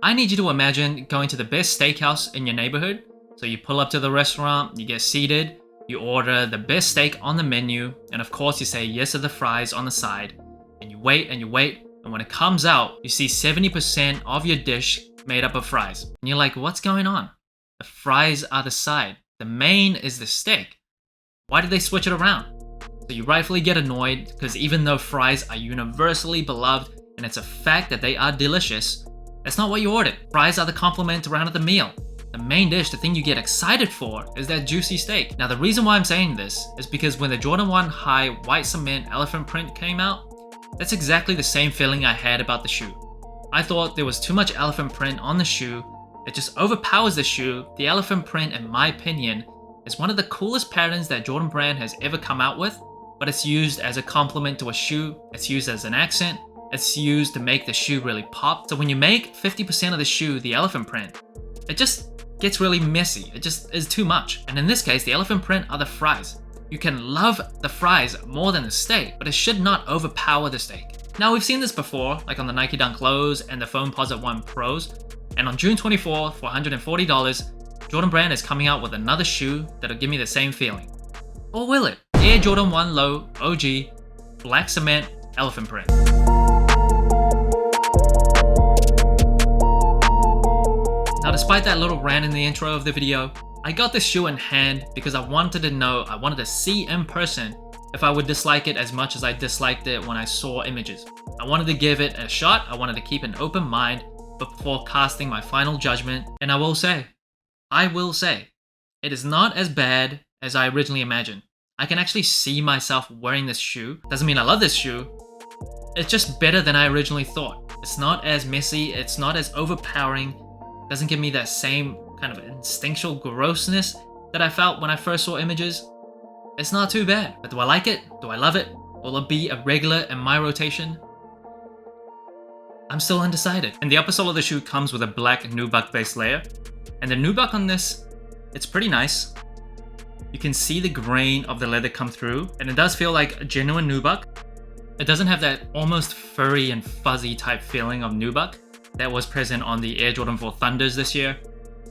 I need you to imagine going to the best steakhouse in your neighborhood. So you pull up to the restaurant, you get seated, you order the best steak on the menu, and of course you say yes to the fries on the side, and you wait, and when it comes out, you see 70% of your dish made up of fries. And you're like, what's going on? The fries are the side. The main is the steak. Why did they switch it around? So you rightfully get annoyed because even though fries are universally beloved and it's a fact that they are delicious, that's not what you ordered. Fries are the complement around at the meal. The main dish, the thing you get excited for, is that juicy steak. Now the reason why I'm saying this is because when the Jordan 1 High white cement elephant print came out, that's exactly the same feeling I had about the shoe. I thought there was too much elephant print on the shoe. It just overpowers the shoe. The elephant print, in my opinion, is one of the coolest patterns that Jordan Brand has ever come out with, but it's used as a complement to a shoe, it's used as an accent, it's used to make the shoe really pop. So when you make 50% of the shoe the elephant print, it just gets really messy. It just is too much. And in this case, the elephant print are the fries. You can love the fries more than the steak, but it should not overpower the steak. Now we've seen this before, like on the Nike Dunk Lows and the Foamposite 1 Pros, and on June 24th for $140, Jordan Brand is coming out with another shoe that'll give me the same feeling. Or will it? Air Jordan 1 Low OG Black Cement Elephant Print. Now despite that little rant in the intro of the video, I got this shoe in hand because I wanted to see in person if I would dislike it as much as I disliked it when I saw images. I wanted to give it a shot, I wanted to keep an open mind before casting my final judgment, and I will say, it is not as bad as I originally imagined. I can actually see myself wearing this shoe. Doesn't mean I love this shoe, it's just better than I originally thought. It's not as messy, it's not as overpowering, doesn't give me that same kind of instinctual grossness that I felt when I first saw images. It's not too bad. But do I like it? Do I love it? Will it be a regular in my rotation? I'm still undecided. And the upper sole of the shoe comes with a black nubuck base layer. And the nubuck on this, it's pretty nice. You can see the grain of the leather come through, and it does feel like a genuine nubuck. It doesn't have that almost furry and fuzzy type feeling of nubuck that was present on the Air Jordan 4 Thunders this year.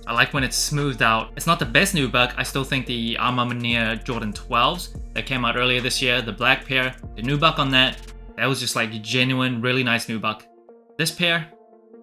I like when it's smoothed out. It's not the best nubuck. I still think the Armani Jordan 12s that came out earlier this year, the black pair, the nubuck on that was just like genuine, really nice nubuck. This pair,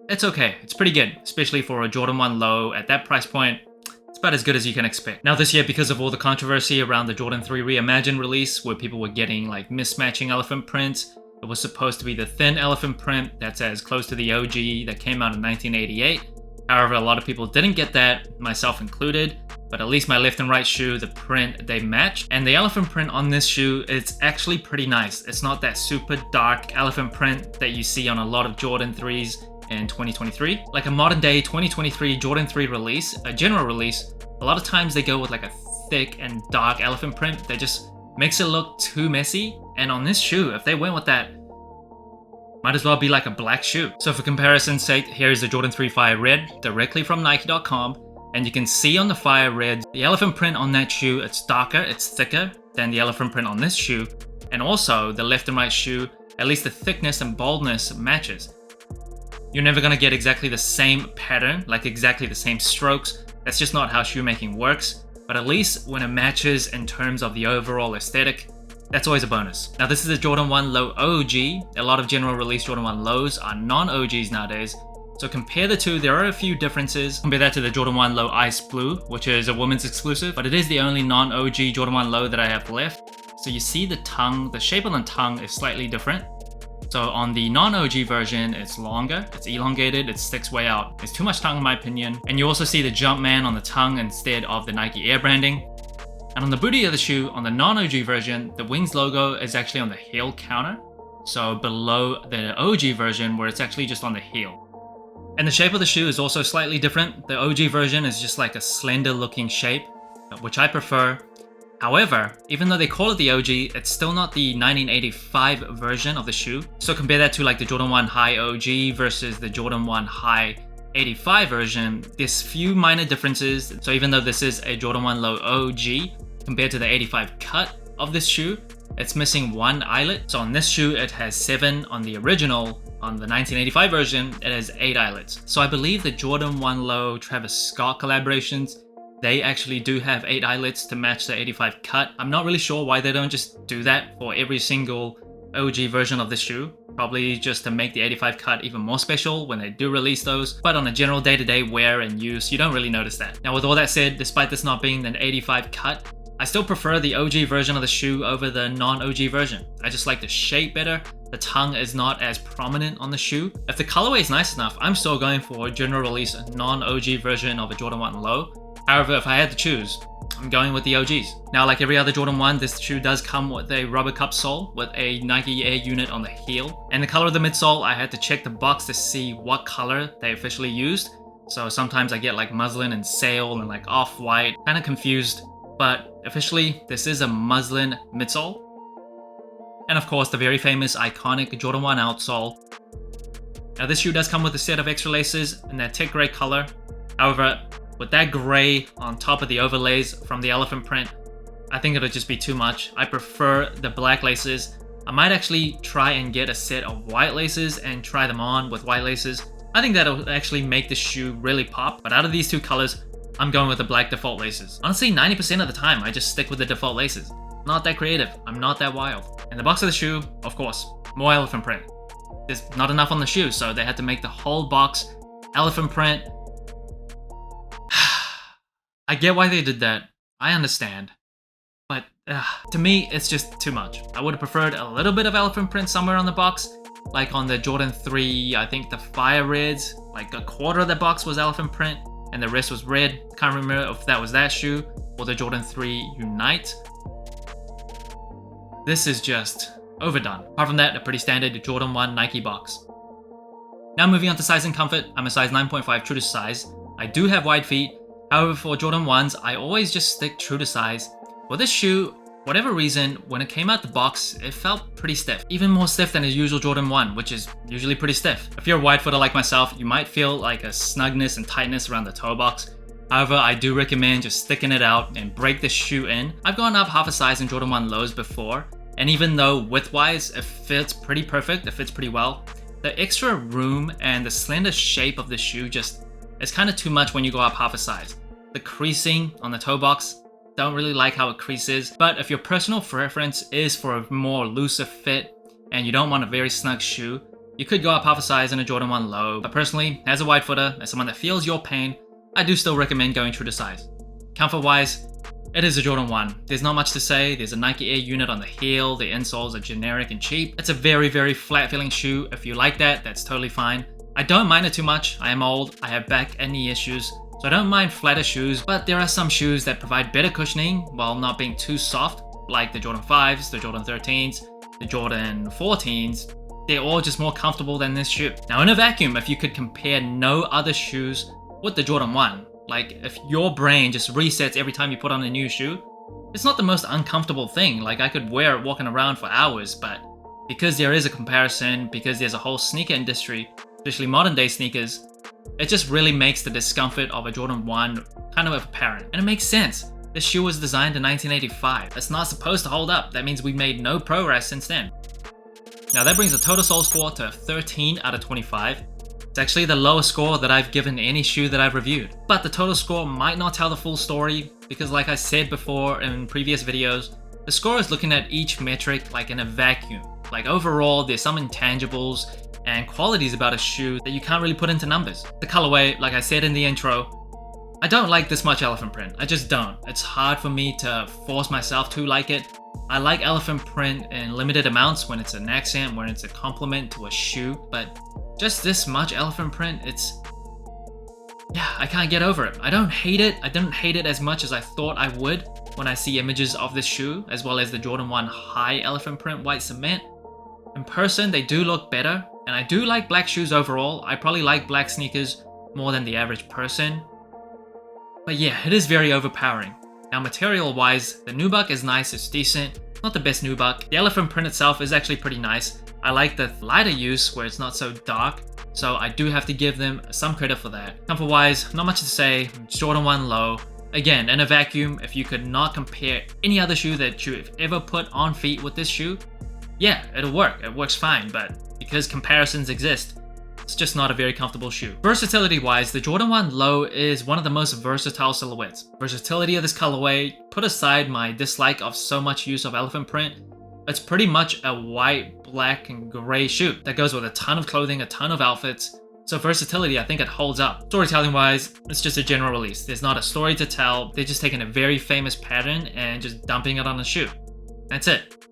it's okay. It's pretty good, especially for a Jordan 1 Low at that price point. It's about as good as you can expect. Now this year, because of all the controversy around the Jordan 3 Reimagined release, where people were getting like mismatching elephant prints, it was supposed to be the thin elephant print that's as close to the OG that came out in 1988. However, a lot of people didn't get that, myself included, but at least my left and right shoe, the print, they match. And the elephant print on this shoe, it's actually pretty nice. It's not that super dark elephant print that you see on a lot of Jordan 3s in 2023. Like a modern day 2023 Jordan 3 release, a general release, a lot of times they go with like a thick and dark elephant print that just makes it look too messy. And on this shoe, if they went with that, might as well be like a black shoe. So for comparison's sake, here is the Jordan 3 Fire Red directly from Nike.com. And you can see on the Fire Red, the elephant print on that shoe, it's darker, it's thicker than the elephant print on this shoe. And also the left and right shoe, at least the thickness and boldness matches. You're never gonna get exactly the same pattern, like exactly the same strokes. That's just not how shoemaking works. But at least when it matches in terms of the overall aesthetic, that's always a bonus. Now this is a Jordan 1 Low OG. A lot of general release Jordan 1 Lows are non-OGs nowadays. So compare the two, there are a few differences. Compare that to the Jordan 1 Low Ice Blue, which is a women's exclusive, but it is the only non-OG Jordan 1 Low that I have left. So you see the tongue, the shape of the tongue is slightly different. So on the non-OG version, it's longer, it's elongated, it sticks way out. It's too much tongue in my opinion. And you also see the Jumpman on the tongue instead of the Nike Air branding. And on the booty of the shoe, on the non-OG version, the Wings logo is actually on the heel counter. So below the OG version where it's actually just on the heel. And the shape of the shoe is also slightly different. The OG version is just like a slender looking shape, which I prefer. However, even though they call it the OG, it's still not the 1985 version of the shoe. So compare that to like the Jordan 1 High OG versus the Jordan 1 High 85 version. There's few minor differences. So even though this is a Jordan 1 Low OG, compared to the 85 cut of this shoe, it's missing one eyelet. So on this shoe, it has 7 on the original. on the 1985 version, it has 8 eyelets. So I believe the Jordan 1 Low Travis Scott collaborations, they actually do have 8 eyelets to match the 85 cut. I'm not really sure why they don't just do that for every single OG version of the shoe. Probably just to make the 85 cut even more special when they do release those. But on a general day-to-day wear and use, you don't really notice that. Now with all that said, despite this not being an 85 cut, I still prefer the OG version of the shoe over the non-OG version. I just like the shape better. The tongue is not as prominent on the shoe. If the colorway is nice enough, I'm still going for a general release non-OG version of a Jordan 1 Low. However, if I had to choose, I'm going with the OGs. Now, like every other Jordan 1, this shoe does come with a rubber cup sole with a Nike Air unit on the heel. And the color of the midsole, I had to check the box to see what color they officially used. So sometimes I get like muslin and sail and like off-white, kind of confused. But officially, this is a muslin midsole. And of course, the very famous, iconic Jordan 1 outsole. Now this shoe does come with a set of extra laces in that tick gray color. However, with that gray on top of the overlays from the elephant print, I think it'll just be too much. I prefer the black laces. I might actually try and get a set of white laces and try them on with white laces. I think that'll actually make the shoe really pop. But out of these two colors, I'm going with the black default laces. Honestly, 90% of the time, I just stick with the default laces. Not that creative. I'm not that wild. In the box of the shoe, of course, more elephant print. There's not enough on the shoe, so they had to make the whole box elephant print. I get why they did that. I understand. But to me, it's just too much. I would have preferred a little bit of elephant print somewhere on the box. Like on the Jordan 3, I think the Fire Reds, like a quarter of the box was elephant print and the rest was red. Can't remember if that was that shoe or the Jordan 3 Unite. This is just overdone. Apart from that, a pretty standard Jordan 1 Nike box. Now moving on to size and comfort, I'm a size 9.5 true to size. I do have wide feet. However, for Jordan 1s, I always just stick true to size. For this shoe, whatever reason, when it came out the box, it felt pretty stiff. Even more stiff than a usual Jordan 1, which is usually pretty stiff. If you're a wide footer like myself, you might feel like a snugness and tightness around the toe box. However, I do recommend just sticking it out and break the shoe in. I've gone up half a size in Jordan 1 lows before, and even though width-wise it fits pretty perfect, it fits pretty well, the extra room and the slender shape of the shoe just is kind of too much when you go up half a size. The creasing on the toe box, don't really like how it creases, but if your personal preference is for a more looser fit and you don't want a very snug shoe, you could go up half a size in a Jordan 1 low. But personally, as a wide footer, as someone that feels your pain, I do still recommend going true to size. Comfort-wise, it is a Jordan 1. There's not much to say. There's a Nike Air unit on the heel. The insoles are generic and cheap. It's a very, very flat-feeling shoe. If you like that, that's totally fine. I don't mind it too much. I am old. I have back and knee issues, so I don't mind flatter shoes, but there are some shoes that provide better cushioning while not being too soft, like the Jordan 5s, the Jordan 13s, the Jordan 14s. They're all just more comfortable than this shoe. Now in a vacuum, if you could compare no other shoes with the Jordan 1, like if your brain just resets every time you put on a new shoe, it's not the most uncomfortable thing. Like I could wear it walking around for hours, but because there is a comparison, because there's a whole sneaker industry, especially modern day sneakers, it just really makes the discomfort of a Jordan 1 kind of apparent. And it makes sense. This shoe was designed in 1985. It's not supposed to hold up. That means we've made no progress since then. Now that brings the total sole score to 13 out of 25. It's actually the lowest score that I've given any shoe that I've reviewed. But the total score might not tell the full story because like I said before in previous videos, the score is looking at each metric like in a vacuum. Like overall, there's some intangibles and qualities about a shoe that you can't really put into numbers. The colorway, like I said in the intro, I don't like this much elephant print. I just don't. It's hard for me to force myself to like it. I like elephant print in limited amounts when it's an accent, when it's a complement to a shoe, but just this much elephant print, I can't get over it. I don't hate it. I don't hate it as much as I thought I would when I see images of this shoe, as well as the Jordan 1 high elephant print white cement. In person, they do look better, and I do like black shoes overall. I probably like black sneakers more than the average person. But yeah, it is very overpowering. Now material-wise, the nubuck is nice, it's decent. Not the best nubuck. The elephant print itself is actually pretty nice. I like the lighter use where it's not so dark, so I do have to give them some credit for that. Comfort-wise, not much to say. Jordan 1 low. Again, in a vacuum, if you could not compare any other shoe that you've ever put on feet with this shoe, yeah, it'll work. It works fine, but because comparisons exist, it's just not a very comfortable shoe. Versatility wise, the Jordan 1 Low is one of the most versatile silhouettes. Versatility of this colorway, put aside my dislike of so much use of elephant print, it's pretty much a white, black, and gray shoe that goes with a ton of clothing, a ton of outfits. So versatility, I think it holds up. Storytelling wise, it's just a general release. There's not a story to tell. They're just taking a very famous pattern and just dumping it on a shoe. That's it.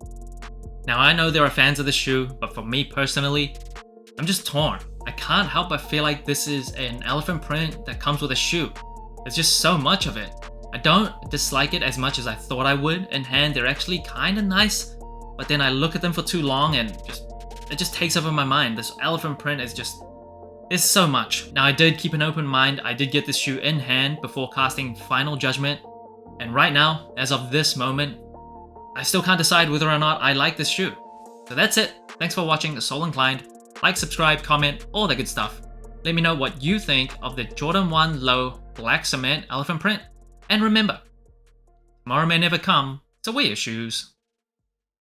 Now I know there are fans of the shoe, but for me personally, I'm just torn. I can't help but feel like this is an elephant print that comes with a shoe. There's just so much of it. I don't dislike it as much as I thought I would. In hand, they're actually kind of nice, but then I look at them for too long and it just takes over my mind. This elephant print is just, it's so much. Now I did keep an open mind. I did get this shoe in hand before casting final judgment. And right now, as of this moment, I still can't decide whether or not I like this shoe. So that's it. Thanks for watching Soul Inclined. Like, subscribe, comment, all that good stuff. Let me know what you think of the Jordan 1 Low Black Cement Elephant Print. And remember, tomorrow may never come, so wear your shoes.